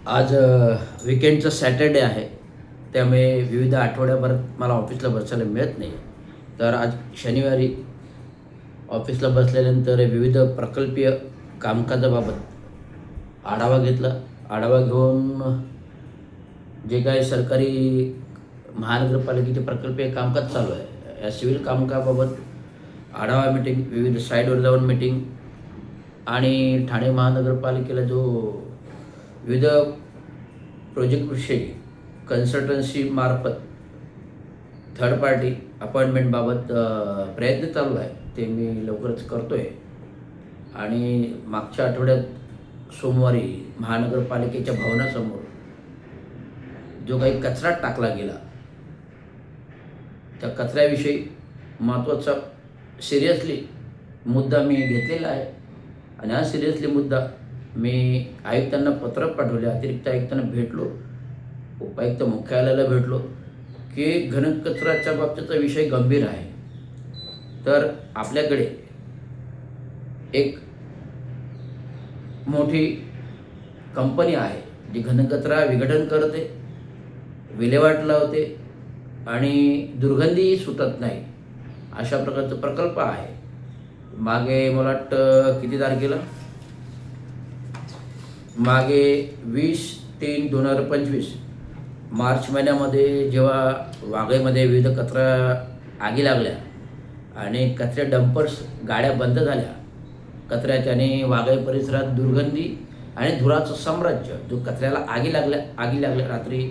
आज विकेंडचं सॅटर्डे आहे, त्यामुळे विविध आठवड्याभरात मला ऑफिसला बसायला मिळत नाही. तर आज शनिवारी ऑफिसला बसल्यानंतर विविध प्रकल्पीय कामकाजाबाबत आढावा घेतला. आढावा घेऊन जे काही सरकारी महानगरपालिकेचे प्रकल्पीय कामकाज चालू आहे, या सिव्हिल कामकाजाबाबत आढावा मीटिंग, विविध साईडवर जाऊन मीटिंग आणि ठाणे महानगरपालिकेला जो विविध प्रोजेक्टविषयी कन्सल्टन्सी मार्फत थर्ड पार्टी अपॉइंटमेंटबाबत प्रयत्न चालू आहे, ते मी लवकरच करतो आहे. आणि मागच्या आठवड्यात सोमवारी महानगरपालिकेच्या भवनासमोर जो काही कचरा टाकला गेला, त्या कचऱ्याविषयी महत्त्वाचा सिरियसली मुद्दा मी घेतलेला आहे. आणि हा सिरियसली मुद्दा मी आयुक्तांना पत्र पाठवले, अतिरिक्त आयुक्तांना भेटलो, उपायुक्त मुख्यालयाला भेटलो की घनकचऱ्याच्या बाबतीचा विषय गंभीर आहे. तर आपल्याकडे एक मोठी कंपनी आहे जी घनकचरा विघटन करते, विल्हेवाट लावते आणि दुर्गंधीही सुटत नाही, अशा प्रकारचा प्रकल्प आहे. मागे मला वाटतं किती तारखेला, मागे 20/3/2025 मार्च महिन्यामध्ये जेव्हा वाघईमध्ये विविध कचरा आगी लागल्या आणि कचरा डंपर्स गाड्या बंद झाल्या कचऱ्याच्या, आणि वाघई परिसरात दुर्गंधी आणि धुराचं साम्राज्य, जो कचऱ्याला आगी लागल्या रात्री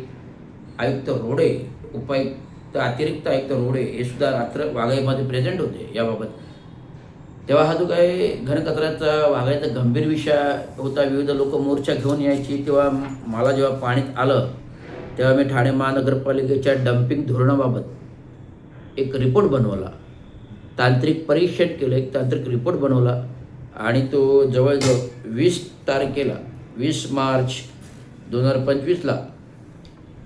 आयुक्त रोडे, उपायुक्त अतिरिक्त आयुक्त रोडे हे सुद्धा रात्र वाघईमध्ये प्रेझेंट होते याबाबत. तेव्हा हा जो काही घनकचऱ्याचा वाघायचा गंभीर विषय होता, विविध लोक मोर्चा घेऊन यायची, तेव्हा मला जेव्हा पाणीत आलं तेव्हा मी ठाणे महानगरपालिकेच्या डम्पिंग धोरणाबाबत एक रिपोर्ट बनवला, तांत्रिक परीक्षण केलं, एक तांत्रिक रिपोर्ट बनवला आणि तो जवळजवळ 20 मार्च 2025ला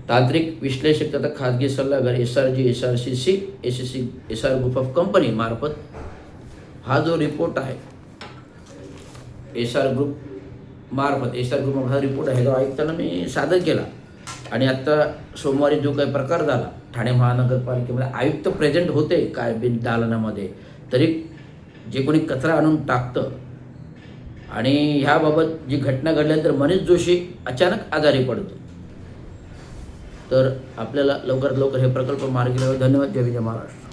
तांत्रिक विश्लेषक तथा खाजगी सल्लागार SRG, SRCC, SCC, SR group of company मार्फत हा जो रिपोर्ट आहे, SR ग्रुप हा रिपोर्ट आहे, तो आयुक्तांना मी सादर केला. आणि आत्ता सोमवारी जो काही प्रकार झाला ठाणे महानगरपालिकेमध्ये, आयुक्त प्रेझेंट होते काय बिन दालनामध्ये, तरी जे कोणी कचरा आणून टाकतं आणि ह्याबाबत जी घटना घडल्यानंतर मनीष जोशी अचानक आजारी पडतो. तर आपल्याला लवकरात लवकर हे प्रकल्प मार्गी लावावे. धन्यवाद. जय विजय महाराष्ट्र.